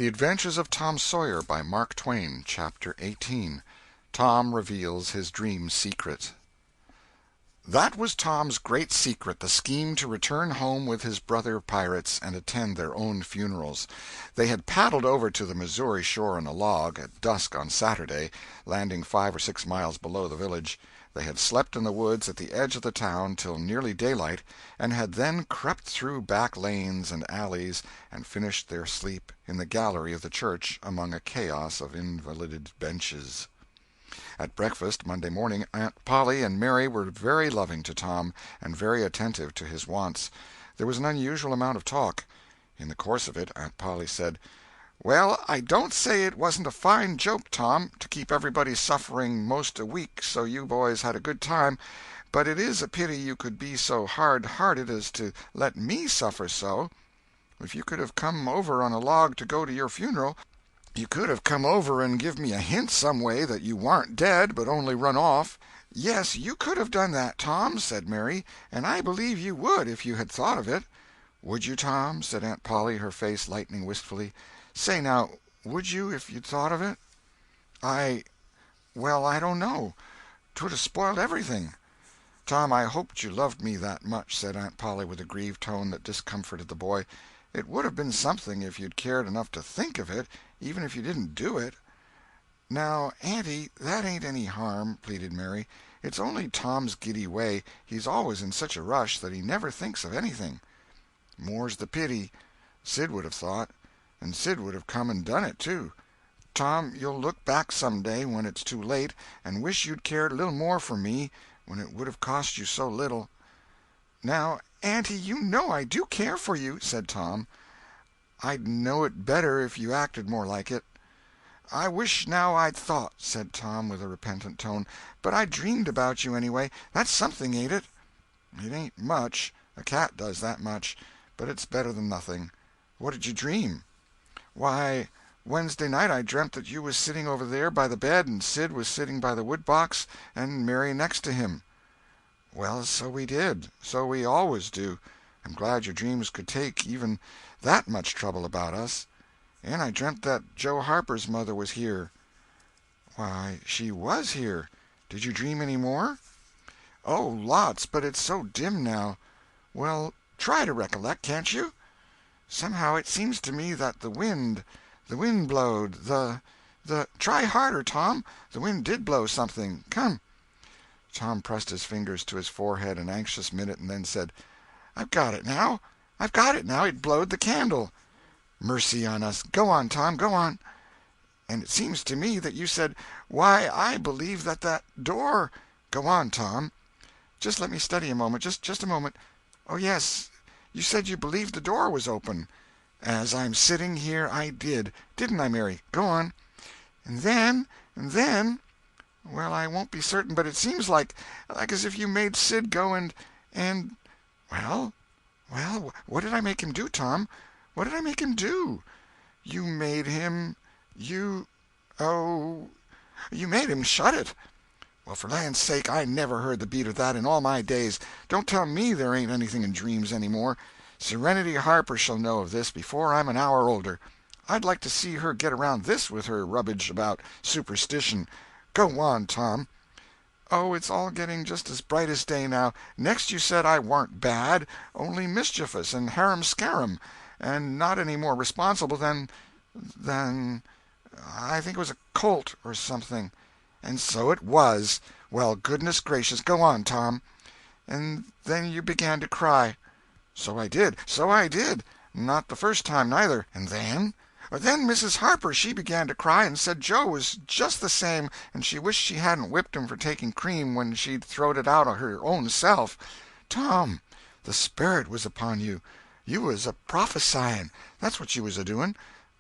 The Adventures of Tom Sawyer by Mark Twain. Chapter 18. Tom Reveals His Dream Secret. That was Tom's great secret, the scheme to return home with his brother pirates and attend their own funerals. They had paddled over to the Missouri shore in a log, at dusk on Saturday, landing 5 or 6 miles below the village. They had slept in the woods at the edge of the town till nearly daylight, and had then crept through back lanes and alleys and finished their sleep in the gallery of the church among a chaos of invalided benches. At breakfast Monday morning Aunt Polly and Mary were very loving to Tom, and very attentive to his wants. There was an unusual amount of talk. In the course of it Aunt Polly said, "Well, I don't say it wasn't a fine joke, Tom, to keep everybody suffering most a week so you boys had a good time, but it is a pity you could be so hard-hearted as to let me suffer so. If you could have come over on a log to go to your funeral, you could have come over and give me a hint some way that you warn't dead but only run off." "Yes, you could have done that, Tom," said Mary, "and I believe you would if you had thought of it." "Would you, Tom?" said Aunt Polly, her face lightening wistfully. "Say now, would you if you'd thought of it?" Well, I don't know. 'Twould have spoiled everything." "Tom, I hoped you loved me that much," said Aunt Polly with a grieved tone that discomforted the boy. "It would have been something if you'd cared enough to think of it, even if you didn't do it." "Now, Auntie, that ain't any harm," pleaded Mary. "It's only Tom's giddy way. He's always in such a rush that he never thinks of anything." "More's the pity. Sid would have thought. And Sid would have come and done it, too. Tom, you'll look back some day, when it's too late, and wish you'd cared a little more for me, when it would have cost you so little." "Now, Auntie, you know I do care for you," said Tom. "I'd know it better if you acted more like it." "I wish now I'd thought," said Tom with a repentant tone. "But I dreamed about you, anyway. That's something, ain't it?" "It ain't much. A cat does that much. But it's better than nothing. What did you dream?" "Why, Wednesday night I dreamt that you was sitting over there by the bed, and Sid was sitting by the wood-box, and Mary next to him." "Well, so we did. So we always do. I'm glad your dreams could take even that much trouble about us. And I dreamt that Joe Harper's mother was here." "Why, she was here. Did you dream any more?" "Oh, lots, but it's so dim now." "Well, try to recollect, can't you?" "Somehow it seems to me that the wind blowed, try harder, Tom. The wind did blow something. Come." Tom pressed his fingers to his forehead an anxious minute, and then said, I've got it now. It blowed the candle." "Mercy on us! Go on, Tom, go on." "And it seems to me that you said, 'Why, I believe that door—'" "Go on, Tom." "Just let me study a moment. Just a moment. Oh, yes, you said you believed the door was open." "As I'm sitting here, I did. Didn't I, Mary? Go on." "And then, well, I won't be certain, but it seems like as if you made Sid go and—" "Well?" "Well, what did I make him do, Tom? What did I make him do?" "You made him—oh, you made him shut it." "Well, for land's sake, I never heard the beat of that in all my days. Don't tell me there ain't anything in dreams any more. Sereny Harper shall know of this before I'm an hour older. I'd like to see her get around this with her rubbage about superstition. Go on, Tom." "Oh, it's all getting just as bright as day now. Next you said I warn't bad, only mischievous and harum-scarum, and not any more responsible than—I think it was a colt or something." "And so it was. Well, goodness gracious, go on, Tom." "And then you began to cry." "So I did. Not the first time, neither." "And then?" "Then Mrs. Harper, she began to cry, and said Joe was just the same, and she wished she hadn't whipped him for taking cream when she'd throwed it out of her own self." "Tom, the sperrit was upon you. You was a prophesying. That's what you was a-doing.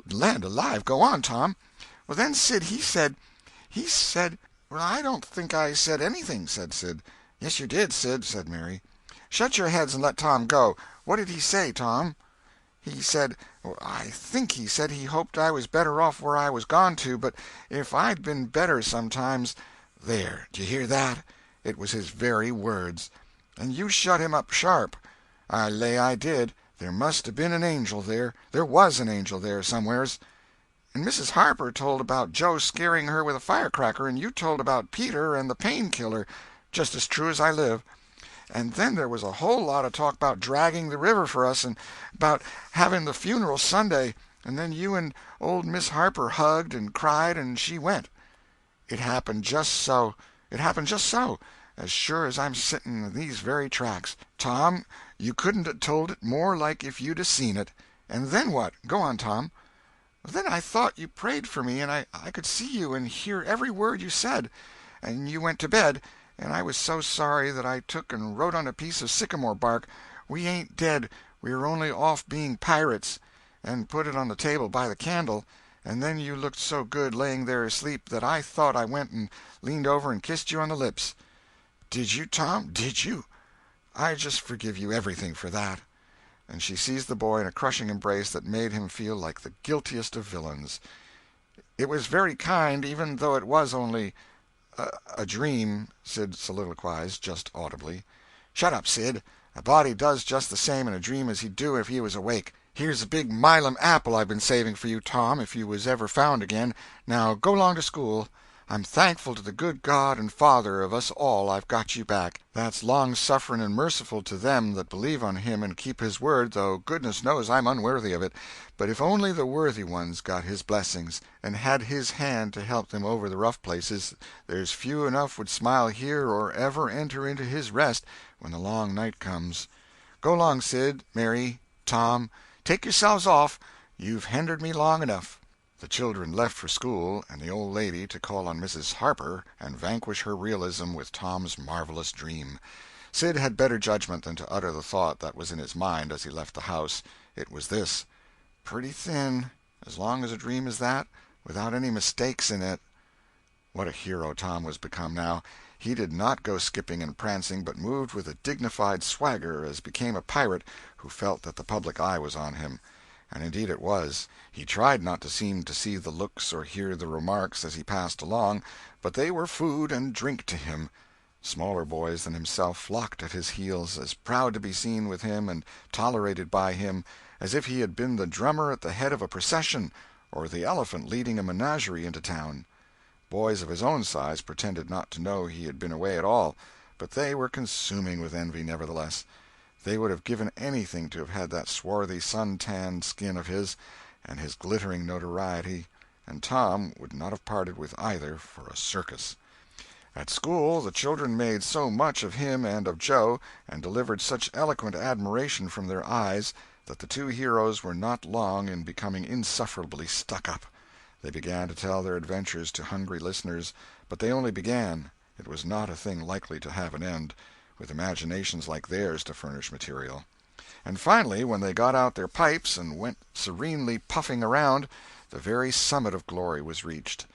Land alive, go on, Tom." "Well, then Sid, he said—" "Well, I don't think I said anything," said Sid. "Yes, you did, Sid," said Mary. "Shut your heads and let Tom go. What did he say, Tom?" "He said—I think he said he hoped I was better off where I was gone to, but if I'd been better sometimes—" "There, d'you hear that? It was his very words." "And you shut him up sharp." "I lay I did. There must 'a' been an angel there. There was an angel there, somewheres." And Mrs. Harper told about Joe scaring her with a firecracker, and you told about Peter and the painkiller, just as true as I live. And then there was a whole lot of talk about dragging the river for us, and about having the funeral Sunday, and then you and old Miss Harper hugged and cried, and she went. It happened just so. It happened just so, as sure as I'm sitting in these very tracks. Tom, you couldn't have told it more like if you'd 'a' seen it. And then what? Go on, Tom. Then I thought you prayed for me, and I could see you and hear every word you said. And you went to bed, and I was so sorry that I took and wrote on a piece of sycamore bark, "We ain't dead, we are only off being pirates," and put it on the table by the candle. And then you looked so good laying there asleep that I thought I went and leaned over and kissed you on the lips. Did you, Tom? Did you? I just forgive you everything for that. And she seized the boy in a crushing embrace that made him feel like the guiltiest of villains. It was very kind, even though it was only a dream, Sid soliloquized, just audibly. Shut up, Sid. A body does just the same in a dream as he'd do if he was awake. Here's a big Milam apple I've been saving for you, Tom, if you was ever found again. Now go along to school. I'm thankful to the good God and Father of us all I've got you back. That's long-suffering and merciful to them that believe on him and keep his word, though goodness knows I'm unworthy of it. But if only the worthy ones got his blessings, and had his hand to help them over the rough places, there's few enough would smile here or ever enter into his rest when the long night comes. Go along, Sid, Mary, Tom. Take yourselves off. You've hindered me long enough. The children left for school, and the old lady to call on Mrs. Harper and vanquish her realism with Tom's marvelous dream. Sid had better judgment than to utter the thought that was in his mind as he left the house. It was this: pretty thin, as long as a dream is that, without any mistakes in it. What a hero Tom was become now! He did not go skipping and prancing, but moved with a dignified swagger as became a pirate who felt that the public eye was on him. And indeed it was. He tried not to seem to see the looks or hear the remarks as he passed along, but they were food and drink to him. Smaller boys than himself flocked at his heels, as proud to be seen with him and tolerated by him as if he had been the drummer at the head of a procession or the elephant leading a menagerie into town. Boys of his own size pretended not to know he had been away at all, but they were consuming with envy nevertheless. They would have given anything to have had that swarthy, sun-tanned skin of his, and his glittering notoriety, and Tom would not have parted with either for a circus. At school the children made so much of him and of Joe, and delivered such eloquent admiration from their eyes, that the two heroes were not long in becoming insufferably stuck-up. They began to tell their adventures to hungry listeners, but they only began. It was not a thing likely to have an end, with imaginations like theirs to furnish material. And finally, when they got out their pipes and went serenely puffing around, the very summit of glory was reached.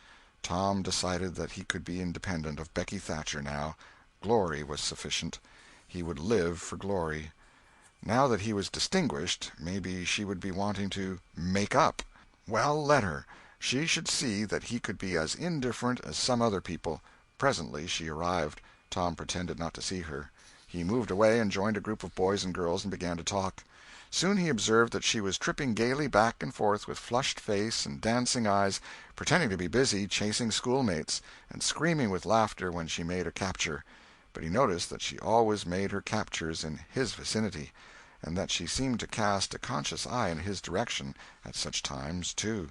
Tom decided that he could be independent of Becky Thatcher now. Glory was sufficient. He would live for glory. Now that he was distinguished, maybe she would be wanting to "make up." Well, let her. She should see that he could be as indifferent as some other people. Presently she arrived. Tom pretended not to see her. He moved away and joined a group of boys and girls and began to talk. Soon he observed that she was tripping gaily back and forth with flushed face and dancing eyes, pretending to be busy chasing schoolmates, and screaming with laughter when she made a capture. But he noticed that she always made her captures in his vicinity, and that she seemed to cast a conscious eye in his direction at such times, too.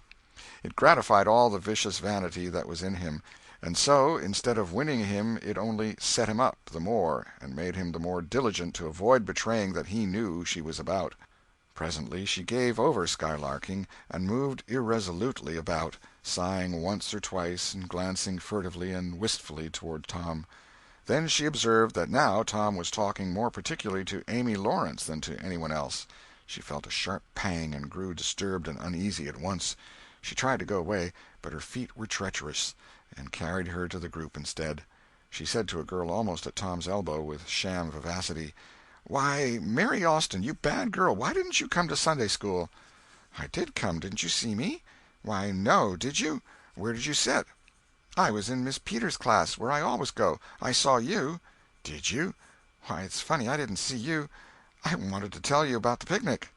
It gratified all the vicious vanity that was in him, and so, instead of winning him, it only set him up the more, and made him the more diligent to avoid betraying that he knew she was about. Presently she gave over skylarking, and moved irresolutely about, sighing once or twice and glancing furtively and wistfully toward Tom. Then she observed that now Tom was talking more particularly to Amy Lawrence than to anyone else. She felt a sharp pang and grew disturbed and uneasy at once. She tried to go away, but her feet were treacherous, and carried her to the group instead. She said to a girl almost at Tom's elbow, with sham vivacity, "Why, Mary Austin, you bad girl, why didn't you come to Sunday school?" "I did come. Didn't you see me?" "Why, no. Did you? Where did you sit?" "I was in Miss Peters' class, where I always go. I saw you." "Did you? Why, it's funny I didn't see you. I wanted to tell you about the picnic."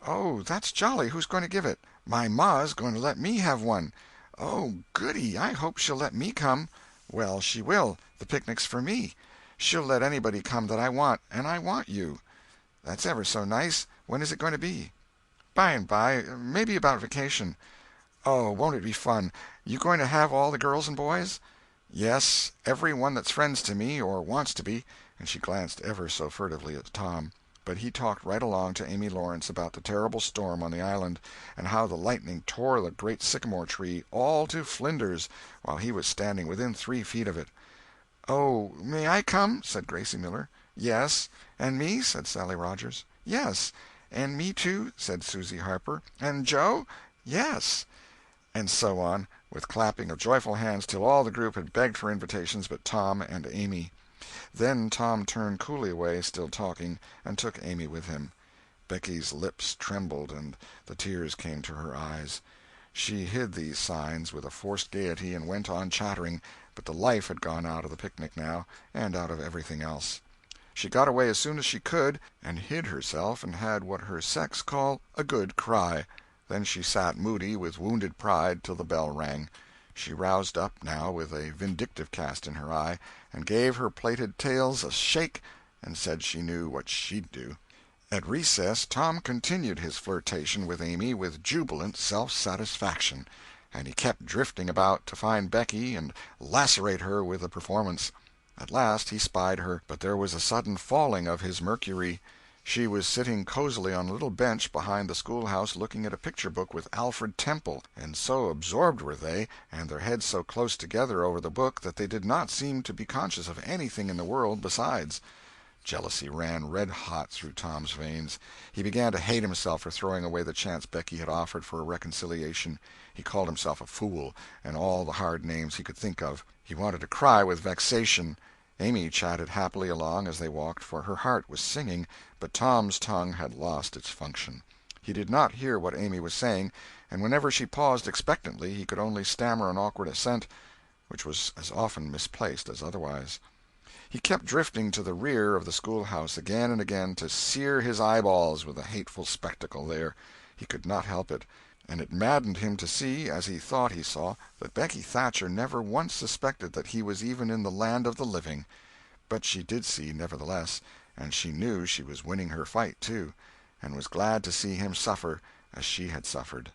"Oh, that's jolly. Who's going to give it?" My ma's going to let me have one. Oh, goody, I hope she'll let me come. Well, she will. The picnic's for me. She'll let anybody come that I want, and I want you. That's ever so nice. When is it going to be? By and by, maybe about vacation. Oh, won't it be fun? You going to have all the girls and boys? Yes, every one that's friends to me, or wants to be, and she glanced ever so furtively at Tom. But he talked right along to Amy Lawrence about the terrible storm on the island, and how the lightning tore the great sycamore tree all to flinders while he was standing within 3 feet of it. "Oh, may I come?" said Gracie Miller. "Yes." "And me?" said Sally Rogers. "Yes." "And me, too?" said Susie Harper. "And Joe?" "Yes." And so on, with clapping of joyful hands till all the group had begged for invitations but Tom and Amy. Then Tom turned coolly away, still talking, and took Amy with him. Becky's lips trembled and the tears came to her eyes. She hid these signs with a forced gaiety and went on chattering, but the life had gone out of the picnic now, and out of everything else. She got away as soon as she could, and hid herself and had what her sex call a good cry. Then she sat moody with wounded pride till the bell rang. She roused up, now, with a vindictive cast in her eye, and gave her plaited tails a shake, and said she knew what she'd do. At recess Tom continued his flirtation with Amy with jubilant self-satisfaction, and he kept drifting about to find Becky and lacerate her with the performance. At last he spied her, but there was a sudden falling of his mercury. She was sitting cozily on a little bench behind the schoolhouse looking at a picture book with Alfred Temple, and so absorbed were they, and their heads so close together over the book, that they did not seem to be conscious of anything in the world besides. Jealousy ran red-hot through Tom's veins. He began to hate himself for throwing away the chance Becky had offered for a reconciliation. He called himself a fool, and all the hard names he could think of. He wanted to cry with vexation. Amy chatted happily along as they walked, for her heart was singing, but Tom's tongue had lost its function. He did not hear what Amy was saying, and whenever she paused expectantly he could only stammer an awkward assent, which was as often misplaced as otherwise. He kept drifting to the rear of the schoolhouse again and again to sear his eyeballs with the hateful spectacle there. He could not help it, and it maddened him to see, as he thought he saw, that Becky Thatcher never once suspected that he was even in the land of the living. But she did see, nevertheless, and she knew she was winning her fight, too, and was glad to see him suffer as she had suffered.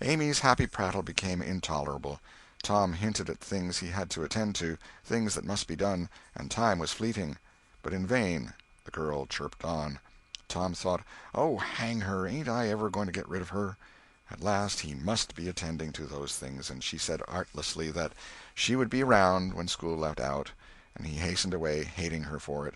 Amy's happy prattle became intolerable. Tom hinted at things he had to attend to, things that must be done, and time was fleeting. But in vain the girl chirped on. Tom thought, "Oh, hang her, ain't I ever going to get rid of her?" At last he must be attending to those things, and she said artlessly that she would be around when school let out, and he hastened away, hating her for it.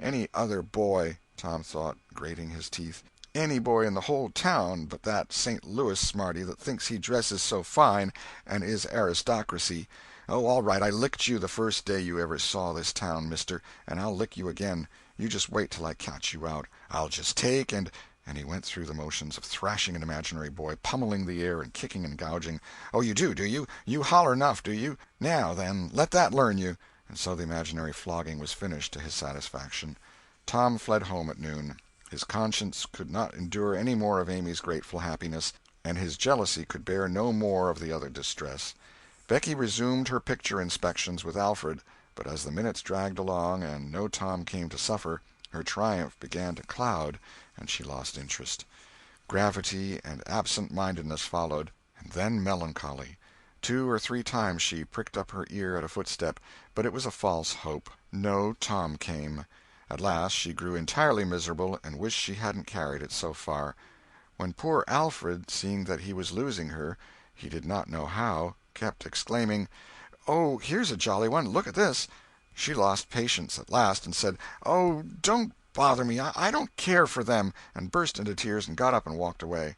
Any other boy, Tom thought, grating his teeth, any boy in the whole town but that St. Louis smarty that thinks he dresses so fine and is aristocracy. Oh, all right, I licked you the first day you ever saw this town, mister, and I'll lick you again. You just wait till I catch you out. I'll just take and he went through the motions of thrashing an imaginary boy, pummeling the air and kicking and gouging. "Oh, you do you? You holler enough, do you? Now, then, let that learn you." And so the imaginary flogging was finished to his satisfaction. Tom fled home at noon. His conscience could not endure any more of Amy's grateful happiness, and his jealousy could bear no more of the other distress. Becky resumed her picture inspections with Alfred, but as the minutes dragged along and no Tom came to suffer, her triumph began to cloud, and she lost interest. Gravity and absent-mindedness followed, and then melancholy. 2 or 3 times she pricked up her ear at a footstep, but it was a false hope. No Tom came. At last she grew entirely miserable, and wished she hadn't carried it so far. When poor Alfred, seeing that he was losing her, he did not know how, kept exclaiming, "Oh, here's a jolly one, look at this," she lost patience at last, and said, "Oh, don't bother me, I don't care for them," and burst into tears and got up and walked away.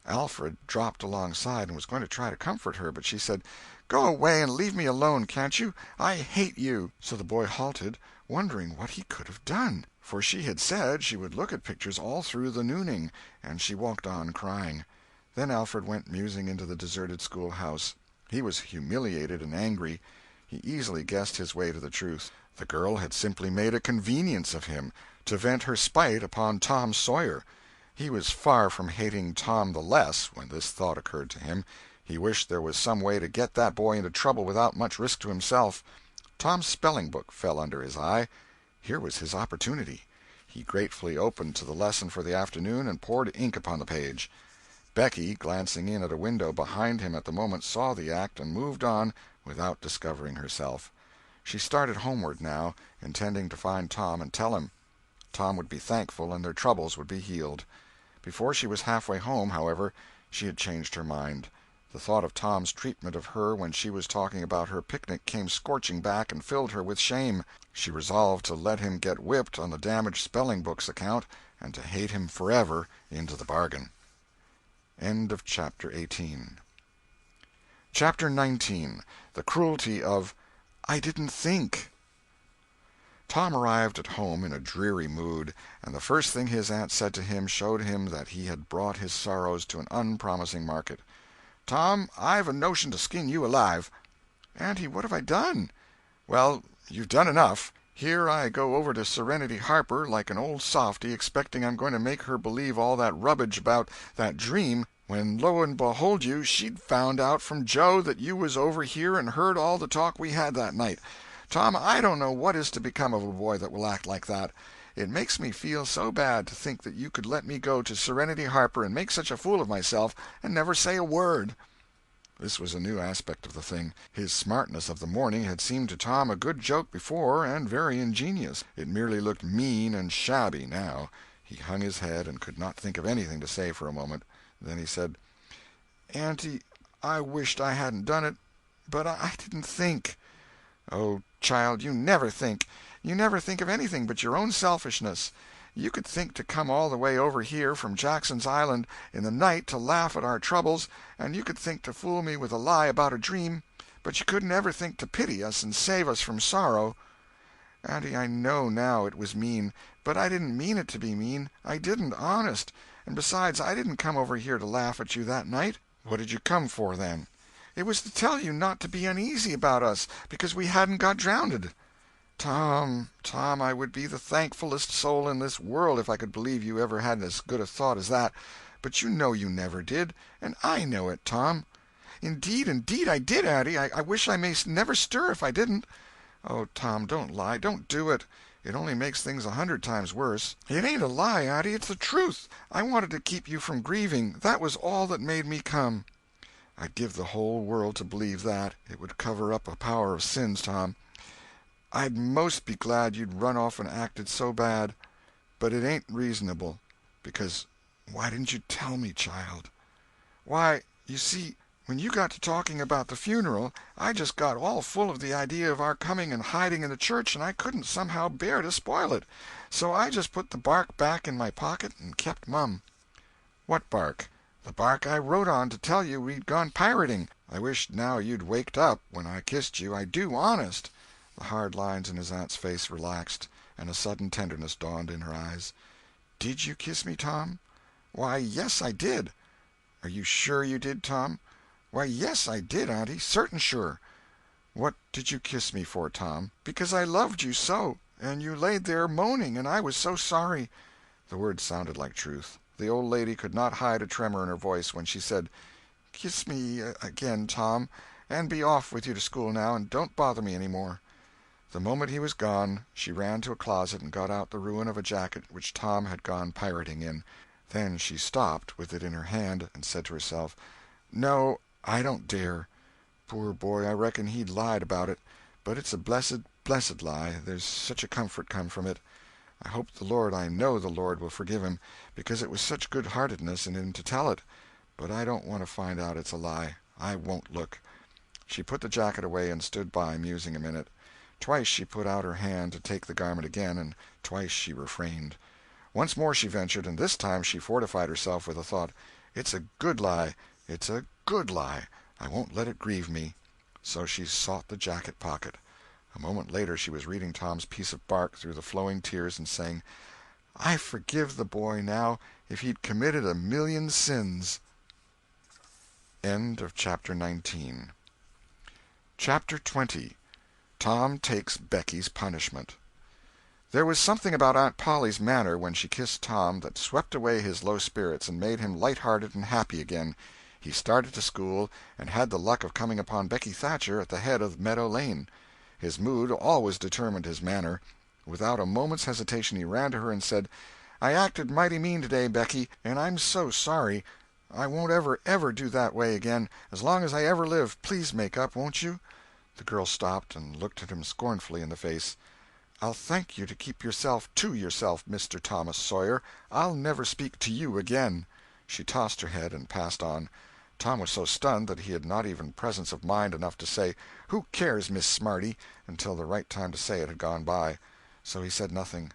Alfred dropped alongside and was going to try to comfort her, but she said, "Go away and leave me alone, can't you? I hate you." So the boy halted, wondering what he could have done, for she had said she would look at pictures all through the nooning, and she walked on crying. Then Alfred went musing into the deserted schoolhouse. He was humiliated and angry. He easily guessed his way to the truth. The girl had simply made a convenience of him, to vent her spite upon Tom Sawyer. He was far from hating Tom the less when this thought occurred to him. He wished there was some way to get that boy into trouble without much risk to himself. Tom's spelling-book fell under his eye. Here was his opportunity. He gratefully opened to the lesson for the afternoon and poured ink upon the page. Becky, glancing in at a window behind him at the moment, saw the act and moved on without discovering herself. She started homeward now, intending to find Tom and tell him. Tom would be thankful, and their troubles would be healed. Before she was halfway home, however, she had changed her mind. The thought of Tom's treatment of her when she was talking about her picnic came scorching back and filled her with shame. She resolved to let him get whipped on the damaged spelling-book's account, and to hate him forever into the bargain. End of Chapter 18. Chapter 19. The Cruelty of "I Didn't Think." Tom arrived at home in a dreary mood, and the first thing his aunt said to him showed him that he had brought his sorrows to an unpromising market. "Tom, I've a notion to skin you alive." "Auntie, what have I done?" "Well, you've done enough. Here I go over to Serenity Harper like an old softy, expecting I'm going to make her believe all that rubbage about that dream, when lo and behold you, she'd found out from Joe that you was over here and heard all the talk we had that night. Tom, I don't know what is to become of a boy that will act like that. It makes me feel so bad to think that you could let me go to Serenity Harper and make such a fool of myself and never say a word." This was a new aspect of the thing. His smartness of the morning had seemed to Tom a good joke before, and very ingenious. It merely looked mean and shabby now. He hung his head and could not think of anything to say for a moment. Then he said, "Auntie, I wished I hadn't done it, but I didn't think." "Oh, child, you never think. You never think of anything but your own selfishness. You could think to come all the way over here from Jackson's Island in the night to laugh at our troubles, and you could think to fool me with a lie about a dream, but you couldn't ever think to pity us and save us from sorrow." "Auntie, I know now it was mean, but I didn't mean it to be mean. I didn't, honest. And besides, I didn't come over here to laugh at you that night." "What did you come for, then?" "It was to tell you not to be uneasy about us, because we hadn't got drownded." "Tom, Tom, I would be the thankfulest soul in this world if I could believe you ever had as good a thought as that. But you know you never did, and I know it, Tom." Indeed I did, Auntie. I wish I may never stir if I didn't." "Oh, Tom, don't lie. Don't do it. It only makes things 100 times worse." "It ain't a lie, Auntie. It's the truth. I wanted to keep you from grieving. That was all that made me come." "I'd give the whole world to believe that. It would cover up a power of sins, Tom. I'd most be glad you'd run off and acted so bad. But it ain't reasonable. Because why didn't you tell me, child?" "Why, you see, when you got to talking about the funeral, I just got all full of the idea of our coming and hiding in the church, and I couldn't somehow bear to spoil it. So I just put the bark back in my pocket and kept mum." "What bark?" "The bark I wrote on to tell you we'd gone pirating. I wish now you'd waked up when I kissed you. I do, honest." The hard lines in his aunt's face relaxed, and a sudden tenderness dawned in her eyes. "Did you kiss me, Tom?" "Why, yes, I did." "Are you sure you did, Tom?" "Why, yes, I did, Auntie, certain sure." "What did you kiss me for, Tom?" "Because I loved you so, and you laid there moaning, and I was so sorry." The words sounded like truth. The old lady could not hide a tremor in her voice when she said, "Kiss me again, Tom, and be off with you to school now, and don't bother me any more." The moment he was gone, she ran to a closet and got out the ruin of a jacket which Tom had gone pirating in. Then she stopped, with it in her hand, and said to herself, "No, I don't dare. Poor boy, I reckon he'd lied about it. But it's a blessed, blessed lie. There's such a comfort come from it. I hope the Lord, I know the Lord will forgive him, because it was such good-heartedness in him to tell it. But I don't want to find out it's a lie. I won't look." She put the jacket away and stood by, musing a minute. Twice she put out her hand to take the garment again, and twice she refrained. Once more she ventured, and this time she fortified herself with the thought, "It's a good lie. It's a good lie. I won't let it grieve me." So she sought the jacket pocket. A moment later she was reading Tom's piece of bark through the flowing tears and saying, "I forgive the boy now, if he'd committed 1,000,000 sins." End of Chapter 19. Chapter 20. Tom Takes Becky's Punishment. There was something about Aunt Polly's manner when she kissed Tom that swept away his low spirits and made him light-hearted and happy again. He started to school, and had the luck of coming upon Becky Thatcher at the head of Meadow Lane. His mood always determined his manner. Without a moment's hesitation he ran to her and said, "I acted mighty mean today, Becky, and I'm so sorry. I won't ever do that way again, as long as I ever live. Please make up, won't you?" The girl stopped and looked at him scornfully in the face. "I'll thank you to keep yourself to yourself, Mr. Thomas Sawyer. I'll never speak to you again." She tossed her head and passed on. Tom was so stunned that he had not even presence of mind enough to say, "Who cares, Miss Smarty?" until the right time to say it had gone by. So he said nothing.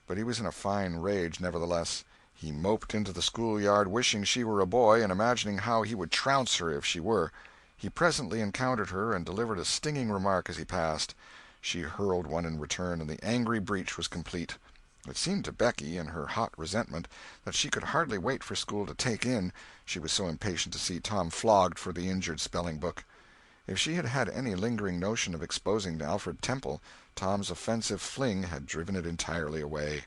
But he was in a fine rage, nevertheless. He moped into the schoolyard wishing she were a boy and imagining how he would trounce her if she were. He presently encountered her and delivered a stinging remark as he passed. She hurled one in return, and the angry breach was complete. It seemed to Becky, in her hot resentment, that she could hardly wait for school to take in, she was so impatient to see Tom flogged for the injured spelling-book. If she had had any lingering notion of exposing Alfred Temple, Tom's offensive fling had driven it entirely away.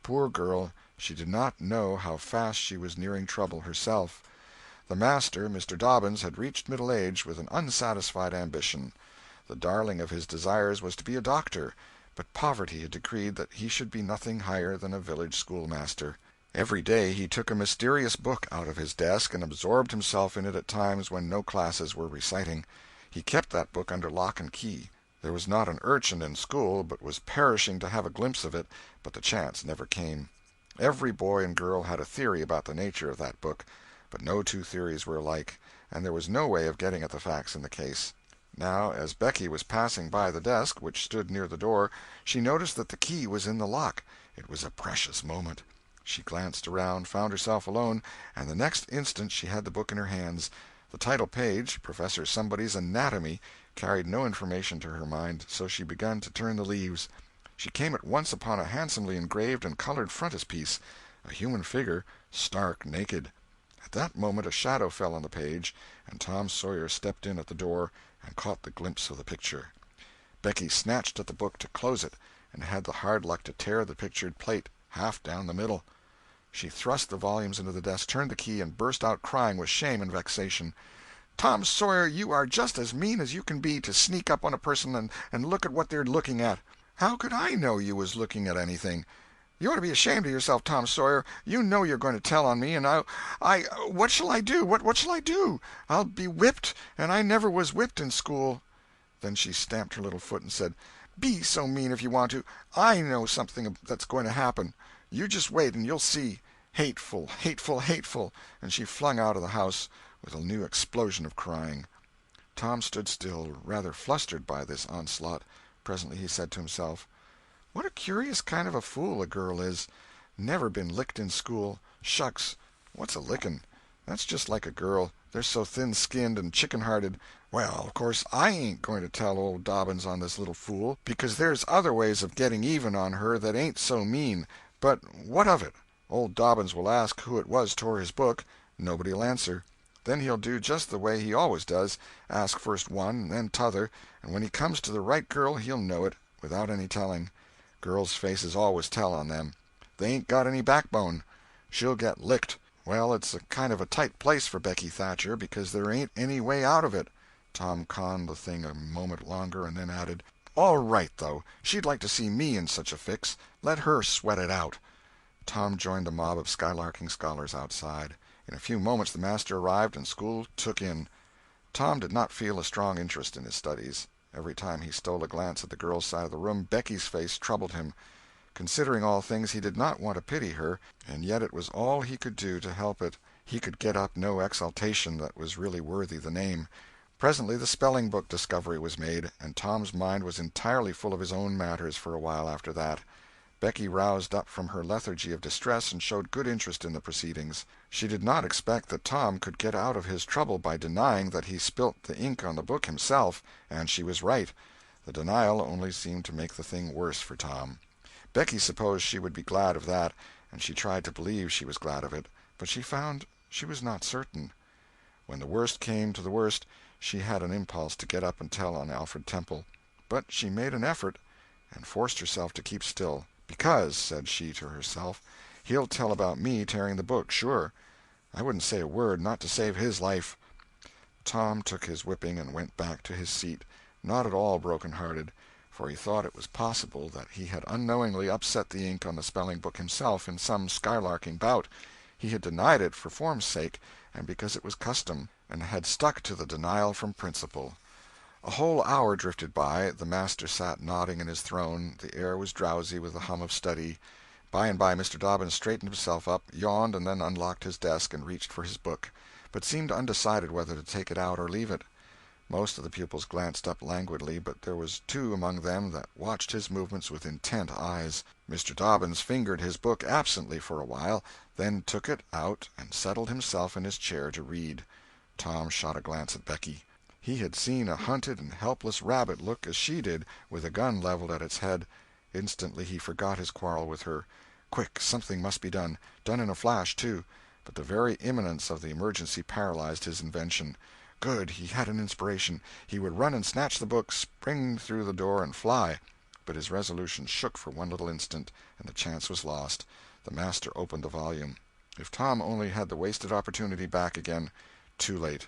Poor girl, she did not know how fast she was nearing trouble herself. The master, Mr. Dobbins, had reached middle age with an unsatisfied ambition. The darling of his desires was to be a doctor, but poverty had decreed that he should be nothing higher than a village schoolmaster. Every day he took a mysterious book out of his desk and absorbed himself in it at times when no classes were reciting. He kept that book under lock and key. There was not an urchin in school but was perishing to have a glimpse of it, but the chance never came. Every boy and girl had a theory about the nature of that book, but no two theories were alike, and there was no way of getting at the facts in the case. Now, as Becky was passing by the desk, which stood near the door, she noticed that the key was in the lock. It was a precious moment. She glanced around, found herself alone, and the next instant she had the book in her hands. The title page, Professor Somebody's Anatomy, carried no information to her mind, so she began to turn the leaves. She came at once upon a handsomely engraved and colored frontispiece, a human figure, stark naked. At that moment a shadow fell on the page, and Tom Sawyer stepped in at the door and caught the glimpse of the picture. Becky snatched at the book to close it, and had the hard luck to tear the pictured plate half down the middle. She thrust the volumes into the desk, turned the key, and burst out crying with shame and vexation. "Tom Sawyer, you are just as mean as you can be, to sneak up on a person and look at what they're looking at. How could I know you was looking at anything? You ought to be ashamed of yourself, Tom Sawyer. You know you're going to tell on me, and what shall I do? What shall I do? I'll be whipped, and I never was whipped in school." Then she stamped her little foot and said, "Be so mean if you want to. I know something that's going to happen. You just wait and you'll see. Hateful, hateful, hateful!" And she flung out of the house with a new explosion of crying. Tom stood still, rather flustered by this onslaught. Presently he said to himself, "What a curious kind of a fool a girl is. Never been licked in school. Shucks, what's a licking? That's just like a girl. They're so thin-skinned and chicken-hearted. Well, of course I ain't going to tell old Dobbins on this little fool, because there's other ways of getting even on her that ain't so mean. But what of it? Old Dobbins will ask who it was tore his book. Nobody'll answer. Then he'll do just the way he always does, ask first one and then t'other, and when he comes to the right girl he'll know it, without any telling. Girls' faces always tell on them. They ain't got any backbone. She'll get licked. Well, it's a kind of a tight place for Becky Thatcher, because there ain't any way out of it." Tom conned the thing a moment longer, and then added, "All right, though. She'd like to see me in such a fix. Let her sweat it out." Tom joined the mob of skylarking scholars outside. In a few moments the master arrived, and school took in. Tom did not feel a strong interest in his studies. Every time he stole a glance at the girl's side of the room, Becky's face troubled him. Considering all things, he did not want to pity her, and yet it was all he could do to help it. He could get up no exultation that was really worthy the name. Presently the spelling-book discovery was made, and Tom's mind was entirely full of his own matters for a while after that. Becky roused up from her lethargy of distress and showed good interest in the proceedings. She did not expect that Tom could get out of his trouble by denying that he spilt the ink on the book himself, and she was right. The denial only seemed to make the thing worse for Tom. Becky supposed she would be glad of that, and she tried to believe she was glad of it, but she found she was not certain. When the worst came to the worst, she had an impulse to get up and tell on Alfred Temple, but she made an effort, and forced herself to keep still. "Because," said she to herself, "he'll tell about me tearing the book, sure. I wouldn't say a word, not to save his life." Tom took his whipping and went back to his seat, not at all broken-hearted, for he thought it was possible that he had unknowingly upset the ink on the spelling-book himself in some skylarking bout. He had denied it for form's sake, and because it was custom, and had stuck to the denial from principle. A whole hour drifted by. The master sat nodding in his throne. The air was drowsy with the hum of study. By and by Mr. Dobbins straightened himself up, yawned, and then unlocked his desk and reached for his book, but seemed undecided whether to take it out or leave it. Most of the pupils glanced up languidly, but there was two among them that watched his movements with intent eyes. Mr. Dobbins fingered his book absently for a while, then took it out and settled himself in his chair to read. Tom shot a glance at Becky. He had seen a hunted and helpless rabbit look as she did, with a gun leveled at its head. Instantly he forgot his quarrel with her. Quick, something must be done in a flash, too. But the very imminence of the emergency paralyzed his invention. Good, he had an inspiration. He would run and snatch the book, spring through the door, and fly. But his resolution shook for one little instant, and the chance was lost. The master opened the volume. If Tom only had the wasted opportunity back again. Too late.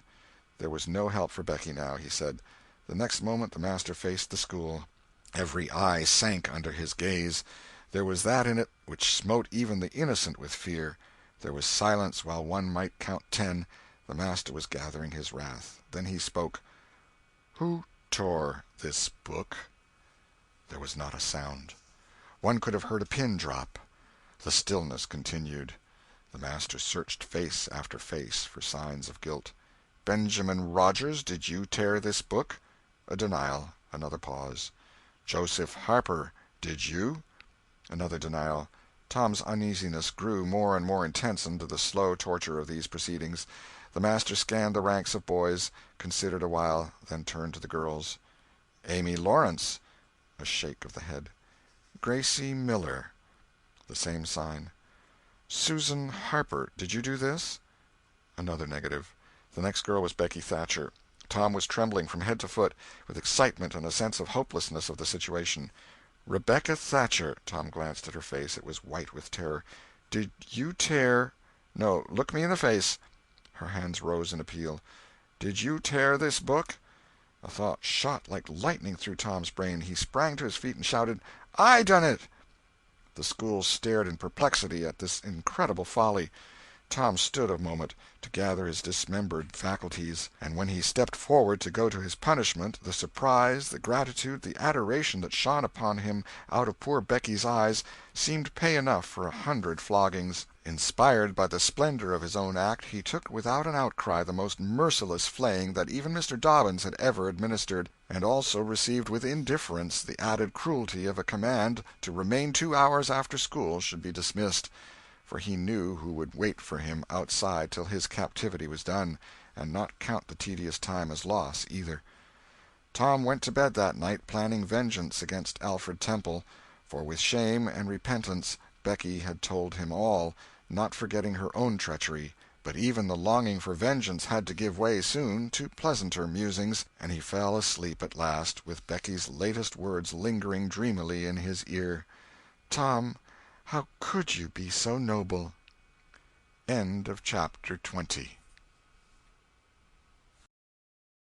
There was no help for Becky now, he said. The next moment the master faced the school. Every eye sank under his gaze. There was that in it which smote even the innocent with fear. There was silence while one might count 10. The master was gathering his wrath. Then he spoke. "Who tore this book?" There was not a sound. One could have heard a pin drop. The stillness continued. The master searched face after face for signs of guilt. "Benjamin Rogers, did you tear this book?" A denial. Another pause. "Joseph Harper, did you?" Another denial. Tom's uneasiness grew more and more intense under the slow torture of these proceedings. The master scanned the ranks of boys, considered a while, then turned to the girls. "Amy Lawrence." A shake of the head. "Gracie Miller." The same sign. "Susan Harper, did you do this?" Another negative. The next girl was Becky Thatcher. Tom was trembling from head to foot, with excitement and a sense of hopelessness of the situation. "Rebecca Thatcher." Tom glanced at her face. It was white with terror. "Did you tear—" "No, look me in the face." Her hands rose in appeal. "Did you tear this book?" A thought shot like lightning through Tom's brain. He sprang to his feet and shouted, "I done it!" The school stared in perplexity at this incredible folly. Tom stood a moment to gather his dismembered faculties, and when he stepped forward to go to his punishment, the surprise, the gratitude, the adoration that shone upon him out of poor Becky's eyes seemed pay enough for 100 floggings. Inspired by the splendor of his own act, he took without an outcry the most merciless flaying that even Mr. Dobbins had ever administered, and also received with indifference the added cruelty of a command to remain 2 hours after school should be dismissed. For he knew who would wait for him outside till his captivity was done, and not count the tedious time as loss, either. Tom went to bed that night planning vengeance against Alfred Temple, for with shame and repentance Becky had told him all, not forgetting her own treachery, but even the longing for vengeance had to give way soon to pleasanter musings, and he fell asleep at last with Becky's latest words lingering dreamily in his ear. "Tom, how could you be so noble?" End of chapter 20.